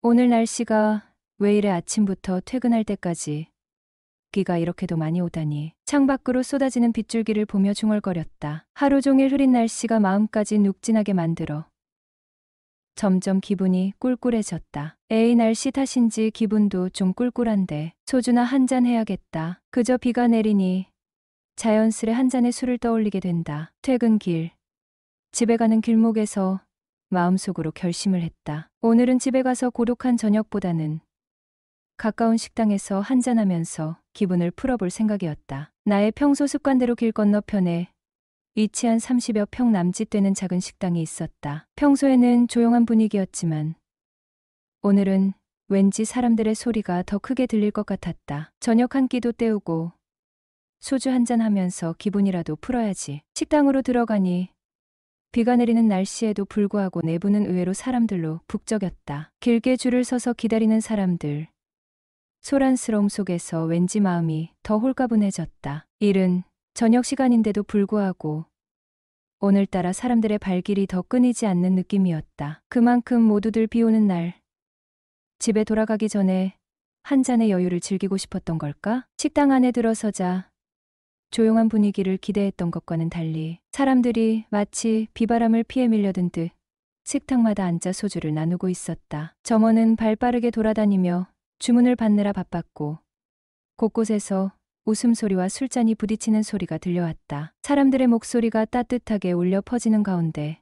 오늘 날씨가 왜 이래 아침부터 퇴근할 때까지 비가 이렇게도 많이 오다니. 창밖으로 쏟아지는 빗줄기를 보며 중얼거렸다. 하루 종일 흐린 날씨가 마음까지 눅진하게 만들어 점점 기분이 꿀꿀해졌다. 에이, 날씨 탓인지 기분도 좀 꿀꿀한데 소주나 한 잔 해야겠다. 그저 비가 내리니 자연스레 한 잔의 술을 떠올리게 된다. 퇴근길, 집에 가는 길목에서 마음속으로 결심을 했다. 오늘은 집에 가서 고독한 저녁보다는 가까운 식당에서 한잔하면서 기분을 풀어볼 생각이었다. 나의 평소 습관대로 길 건너편에 위치한 30여 평 남짓되는 작은 식당이 있었다. 평소에는 조용한 분위기였지만 오늘은 왠지 사람들의 소리가 더 크게 들릴 것 같았다. 저녁 한 끼도 때우고 소주 한잔 하면서 기분이라도 풀어야지. 식당으로 들어가니 비가 내리는 날씨에도 불구하고 내부는 의외로 사람들로 북적였다. 길게 줄을 서서 기다리는 사람들. 소란스러움 속에서 왠지 마음이 더 홀가분해졌다. 이른 저녁 시간인데도 불구하고 오늘따라 사람들의 발길이 더 끊이지 않는 느낌이었다. 그만큼 모두들 비 오는 날 집에 돌아가기 전에 한 잔의 여유를 즐기고 싶었던 걸까? 식당 안에 들어서자 조용한 분위기를 기대했던 것과는 달리 사람들이 마치 비바람을 피해 밀려든 듯 식탁마다 앉아 소주를 나누고 있었다. 점원은 발빠르게 돌아다니며 주문을 받느라 바빴고 곳곳에서 웃음소리와 술잔이 부딪히는 소리가 들려왔다. 사람들의 목소리가 따뜻하게 울려 퍼지는 가운데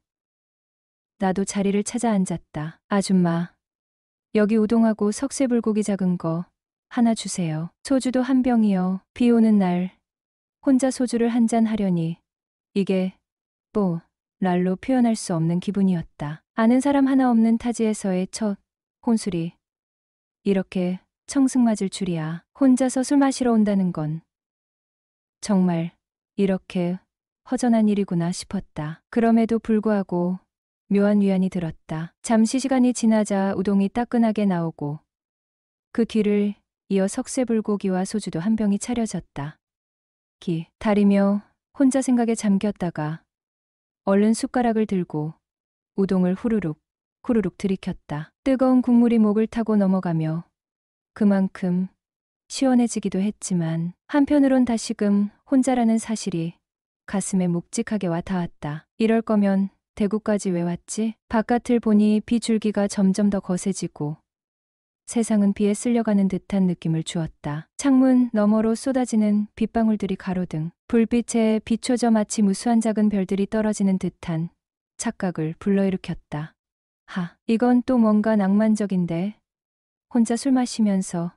나도 자리를 찾아 앉았다. 아줌마, 여기 우동하고 석쇠불고기 작은 거 하나 주세요. 소주도 한 병이요. 비 오는 날 혼자 소주를 한 잔 하려니 이게 날로 표현할 수 없는 기분이었다. 아는 사람 하나 없는 타지에서의 첫 혼술이 이렇게 청승맞을 줄이야. 혼자서 술 마시러 온다는 건 정말 이렇게 허전한 일이구나 싶었다. 그럼에도 불구하고 묘한 위안이 들었다. 잠시 시간이 지나자 우동이 따끈하게 나오고 그 뒤를 이어 석쇠불고기와 소주도 한 병이 차려졌다. 다리며 혼자 생각에 잠겼다가 얼른 숟가락을 들고 우동을 후루룩 들이켰다. 뜨거운 국물이 목을 타고 넘어가며 그만큼 시원해지기도 했지만 한편으론 다시금 혼자라는 사실이 가슴에 묵직하게 와 닿았다. 이럴 거면 대구까지 왜 왔지? 바깥을 보니 비줄기가 점점 더 거세지고 세상은 비에 쓸려가는 듯한 느낌을 주었다. 창문 너머로 쏟아지는 빗방울들이 가로등 불빛에 비춰져 마치 무수한 작은 별들이 떨어지는 듯한 착각을 불러일으켰다. 이건 또 뭔가 낭만적인데 혼자 술 마시면서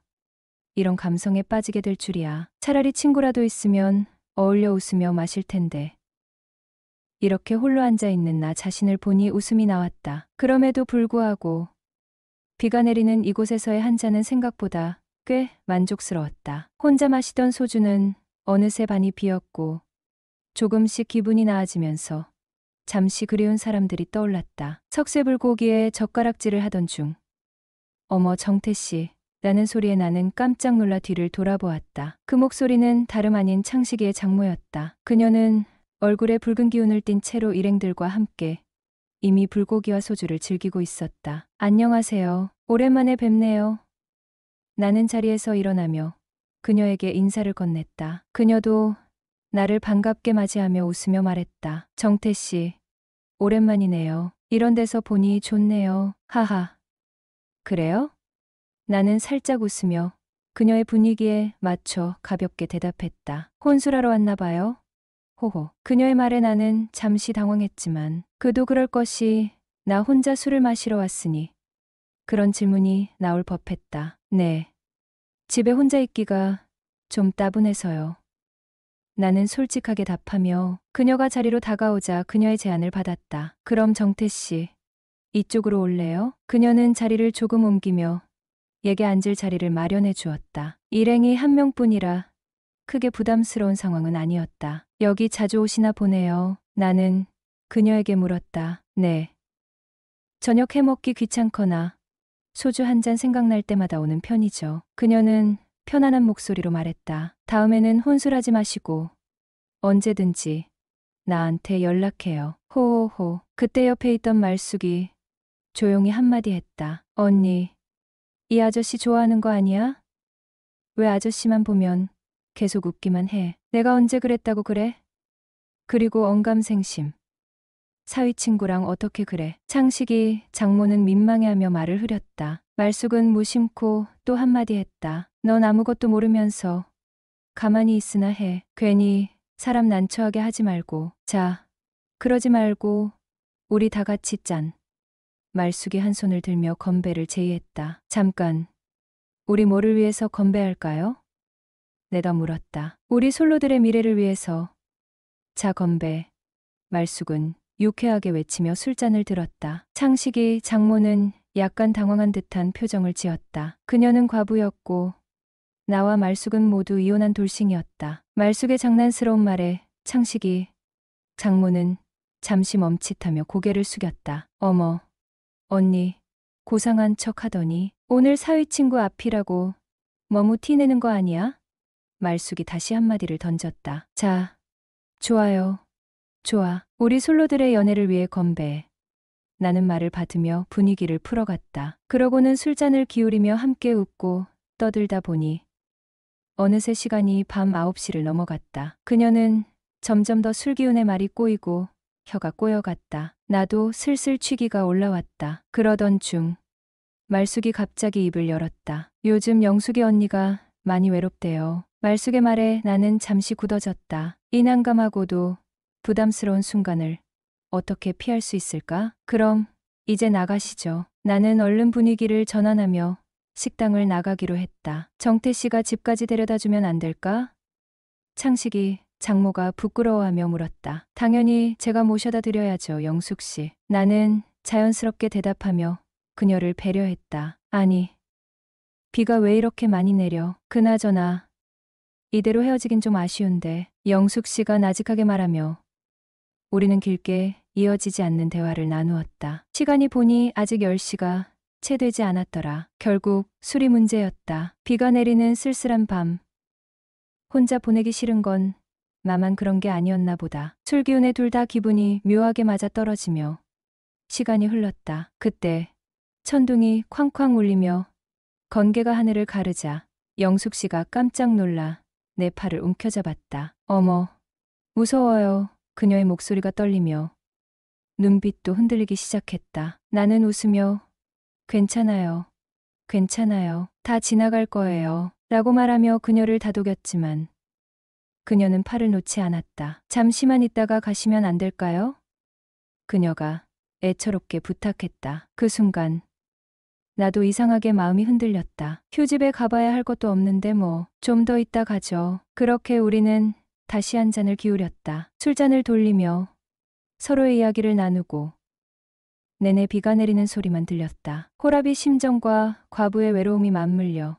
이런 감성에 빠지게 될 줄이야. 차라리 친구라도 있으면 어울려 웃으며 마실 텐데. 이렇게 홀로 앉아 있는 나 자신을 보니 웃음이 나왔다. 그럼에도 불구하고 비가 내리는 이곳에서의 한 잔은 생각보다 꽤 만족스러웠다. 혼자 마시던 소주는 어느새 반이 비었고 조금씩 기분이 나아지면서 잠시 그리운 사람들이 떠올랐다. 석쇠불고기에 젓가락질을 하던 중 어머 정태씨 라는 소리에 나는 깜짝 놀라 뒤를 돌아보았다. 그 목소리는 다름 아닌 창식이의 장모였다. 그녀는 얼굴에 붉은 기운을 띤 채로 일행들과 함께 이미 불고기와 소주를 즐기고 있었다. 안녕하세요. 오랜만에 뵙네요. 나는 자리에서 일어나며 그녀에게 인사를 건넸다. 그녀도 나를 반갑게 맞이하며 웃으며 말했다. 정태씨, 오랜만이네요. 이런 데서 보니 좋네요. 하하. 그래요? 나는 살짝 웃으며 그녀의 분위기에 맞춰 가볍게 대답했다. 혼술하러 왔나 봐요? 호호. 그녀의 말에 나는 잠시 당황했지만 그도 그럴 것이 나 혼자 술을 마시러 왔으니 그런 질문이 나올 법했다. 네. 집에 혼자 있기가 좀 따분해서요. 나는 솔직하게 답하며 그녀가 자리로 다가오자 그녀의 제안을 받았다. 그럼 정태씨, 이쪽으로 올래요? 그녀는 자리를 조금 옮기며 얘게 앉을 자리를 마련해 주었다. 일행이 한 명뿐이라 크게 부담스러운 상황은 아니었다. 여기 자주 오시나 보네요. 나는 그녀에게 물었다. 네. 저녁 해먹기 귀찮거나 소주 한 잔 생각날 때마다 오는 편이죠. 그녀는 편안한 목소리로 말했다. 다음에는 혼술하지 마시고 언제든지 나한테 연락해요. 호호호. 그때 옆에 있던 말숙이 조용히 한마디 했다. 언니, 이 아저씨 좋아하는 거 아니야? 왜 아저씨만 보면 계속 웃기만 해. 내가 언제 그랬다고 그래? 그리고 언감생심. 사위 친구랑 어떻게 그래? 창식이 장모는 민망해하며 말을 흐렸다. 말숙은 무심코 또 한마디 했다. 넌 아무것도 모르면서 가만히 있으나 해. 괜히 사람 난처하게 하지 말고. 자, 그러지 말고 우리 다 같이 짠. 말숙이 한 손을 들며 건배를 제의했다. 잠깐, 우리 뭐를 위해서 건배할까요? 내가 물었다. 우리 솔로들의 미래를 위해서. 자, 건배. 말숙은 유쾌하게 외치며 술잔을 들었다. 창식이 장모는 약간 당황한 듯한 표정을 지었다. 그녀는 과부였고 나와 말숙은 모두 이혼한 돌싱이었다. 말숙의 장난스러운 말에 창식이 장모는 잠시 멈칫하며 고개를 숙였다. 어머, 언니, 고상한 척 하더니 오늘 사위 친구 앞이라고 너무 티내는 거 아니야? 말숙이 다시 한마디를 던졌다. 자, 좋아요. 좋아. 우리 솔로들의 연애를 위해 건배. 나는 말을 받으며 분위기를 풀어갔다. 그러고는 술잔을 기울이며 함께 웃고 떠들다 보니 어느새 시간이 밤 9시를 넘어갔다. 그녀는 점점 더 술기운에 말이 꼬이고 혀가 꼬여갔다. 나도 슬슬 취기가 올라왔다. 그러던 중 말숙이 갑자기 입을 열었다. 요즘 영숙이 언니가 많이 외롭대요. 말숙의 말에 나는 잠시 굳어졌다. 이 난감하고도 부담스러운 순간을 어떻게 피할 수 있을까? 그럼 이제 나가시죠. 나는 얼른 분위기를 전환하며 식당을 나가기로 했다. 정태 씨가 집까지 데려다 주면 안 될까? 창식이 장모가 부끄러워하며 물었다. 당연히 제가 모셔다 드려야죠, 영숙 씨. 나는 자연스럽게 대답하며 그녀를 배려했다. 아니, 비가 왜 이렇게 많이 내려? 그나저나 이대로 헤어지긴 좀 아쉬운데. 영숙 씨가 나직하게 말하며 우리는 길게 이어지지 않는 대화를 나누었다. 시간이 보니 아직 10시가 채 되지 않았더라. 결국 술이 문제였다. 비가 내리는 쓸쓸한 밤. 혼자 보내기 싫은 건 나만 그런 게 아니었나 보다. 술 기운에 둘 다 기분이 묘하게 맞아떨어지며 시간이 흘렀다. 그때 천둥이 쾅쾅 울리며 건개가 하늘을 가르자 영숙 씨가 깜짝 놀라 내 팔을 움켜잡았다. 어머, 무서워요. 그녀의 목소리가 떨리며 눈빛도 흔들리기 시작했다. 나는 웃으며 괜찮아요. 괜찮아요. 다 지나갈 거예요. 라고 말하며 그녀를 다독였지만 그녀는 팔을 놓지 않았다. 잠시만 있다가 가시면 안 될까요? 그녀가 애처롭게 부탁했다. 그 순간 나도 이상하게 마음이 흔들렸다. 휴집에 가봐야 할 것도 없는데 뭐 좀 더 있다 가죠. 그렇게 우리는 다시 한 잔을 기울였다. 술잔을 돌리며 서로의 이야기를 나누고 내내 비가 내리는 소리만 들렸다. 호랍이 심정과 과부의 외로움이 맞물려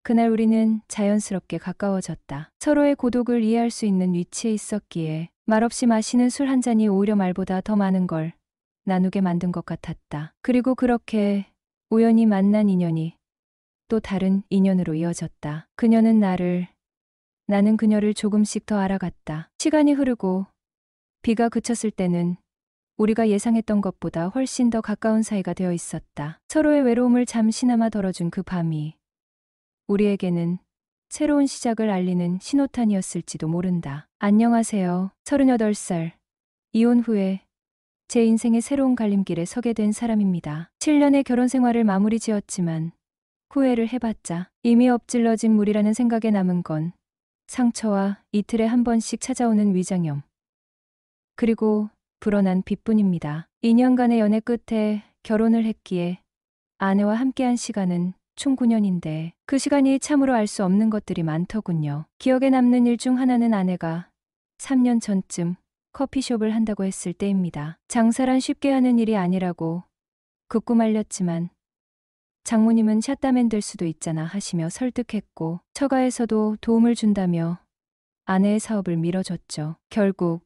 그날 우리는 자연스럽게 가까워졌다. 서로의 고독을 이해할 수 있는 위치에 있었기에 말없이 마시는 술 한 잔이 오히려 말보다 더 많은 걸 나누게 만든 것 같았다. 그리고 그렇게 우연히 만난 인연이 또 다른 인연으로 이어졌다. 그녀는 나를, 나는 그녀를 조금씩 더 알아갔다. 시간이 흐르고 비가 그쳤을 때는 우리가 예상했던 것보다 훨씬 더 가까운 사이가 되어 있었다. 서로의 외로움을 잠시나마 덜어준 그 밤이 우리에게는 새로운 시작을 알리는 신호탄이었을지도 모른다. 안녕하세요. 38살. 이혼 후에 제 인생의 새로운 갈림길에 서게 된 사람입니다. 7년의 결혼 생활을 마무리 지었지만 후회를 해봤자 이미 엎질러진 물이라는 생각에 남은 건 상처와 이틀에 한 번씩 찾아오는 위장염. 그리고 불어난 빚뿐입니다. 2년간의 연애 끝에 결혼을 했기에 아내와 함께한 시간은 총 9년인데 그 시간이 참으로 알 수 없는 것들이 많더군요. 기억에 남는 일 중 하나는 아내가 3년 전쯤 커피숍을 한다고 했을 때입니다. 장사란 쉽게 하는 일이 아니라고 극구 말렸지만 장모님은 샷다맨 될 수도 있잖아 하시며 설득했고 처가에서도 도움을 준다며 아내의 사업을 밀어줬죠. 결국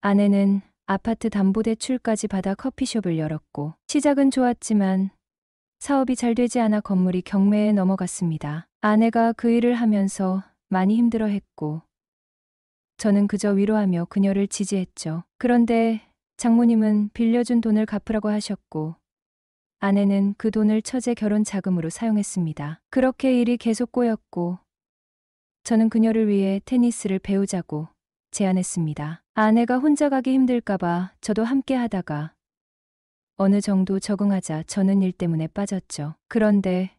아내는 아파트 담보대출까지 받아 커피숍을 열었고 시작은 좋았지만 사업이 잘 되지 않아 건물이 경매에 넘어갔습니다. 아내가 그 일을 하면서 많이 힘들어했고 저는 그저 위로하며 그녀를 지지했죠. 그런데 장모님은 빌려준 돈을 갚으라고 하셨고 아내는 그 돈을 처제 결혼 자금으로 사용했습니다. 그렇게 일이 계속 꼬였고 저는 그녀를 위해 테니스를 배우자고 제안했습니다. 아내가 혼자 가기 힘들까봐 저도 함께 하다가 어느 정도 적응하자 저는 일 때문에 빠졌죠. 그런데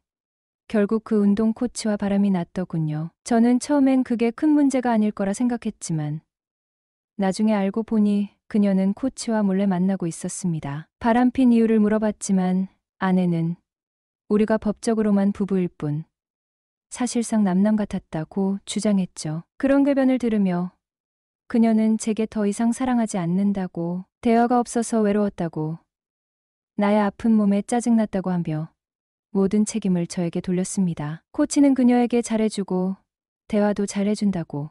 결국 그 운동 코치와 바람이 났더군요. 저는 처음엔 그게 큰 문제가 아닐 거라 생각했지만 나중에 알고 보니 그녀는 코치와 몰래 만나고 있었습니다. 바람핀 이유를 물어봤지만 아내는 우리가 법적으로만 부부일 뿐 사실상 남남 같았다고 주장했죠. 그런 궤변을 들으며 그녀는 제게 더 이상 사랑하지 않는다고, 대화가 없어서 외로웠다고, 나의 아픈 몸에 짜증났다고 하며 모든 책임을 저에게 돌렸습니다. 코치는 그녀에게 잘해주고 대화도 잘해준다고.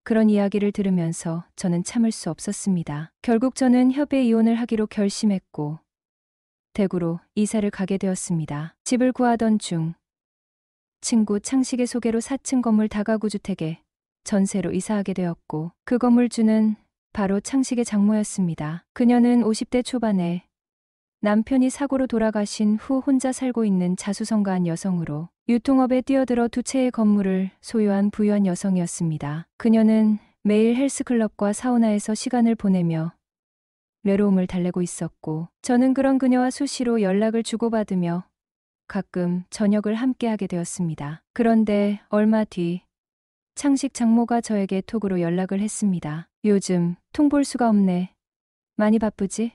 그런 이야기를 들으면서 저는 참을 수 없었습니다. 결국 저는 협의 이혼을 하기로 결심했고 대구로 이사를 가게 되었습니다. 집을 구하던 중 친구 창식의 소개로 4층 건물 다가구 주택에 전세로 이사하게 되었고 그 건물주는 바로 창식의 장모였습니다. 그녀는 50대 초반에 남편이 사고로 돌아가신 후 혼자 살고 있는 자수성가한 여성으로 유통업에 뛰어들어 두 채의 건물을 소유한 부유한 여성이었습니다. 그녀는 매일 헬스클럽과 사우나에서 시간을 보내며 외로움을 달래고 있었고 저는 그런 그녀와 수시로 연락을 주고받으며 가끔 저녁을 함께하게 되었습니다. 그런데 얼마 뒤 창식 장모가 저에게 톡으로 연락을 했습니다. 요즘 통 볼 수가 없네. 많이 바쁘지?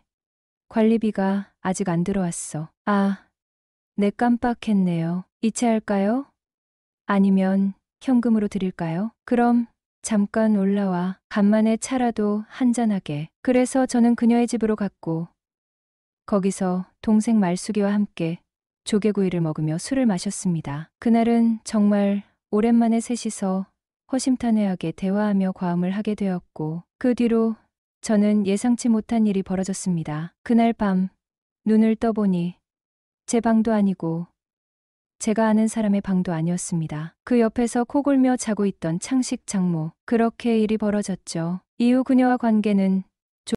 관리비가 아직 안 들어왔어. 아, 네 깜빡했네요. 이체할까요? 아니면 현금으로 드릴까요? 그럼 잠깐 올라와. 간만에 차라도 한잔하게. 그래서 저는 그녀의 집으로 갔고 거기서 동생 말숙이와 함께 조개구이를 먹으며 술을 마셨습니다. 그날은 정말 오랜만에 셋이서 허심탄회하게 대화하며 과음을 하게 되었고 그 뒤로 저는 예상치 못한 일이 벌어졌습니다. 그날 밤 눈을 떠보니 제 방도 아니고 제가 아는 사람의 방도 아니었습니다. 그 옆에서 코골며 자고 있던 창식 장모. 그렇게 일이 벌어졌죠. 이후 그녀와 관계는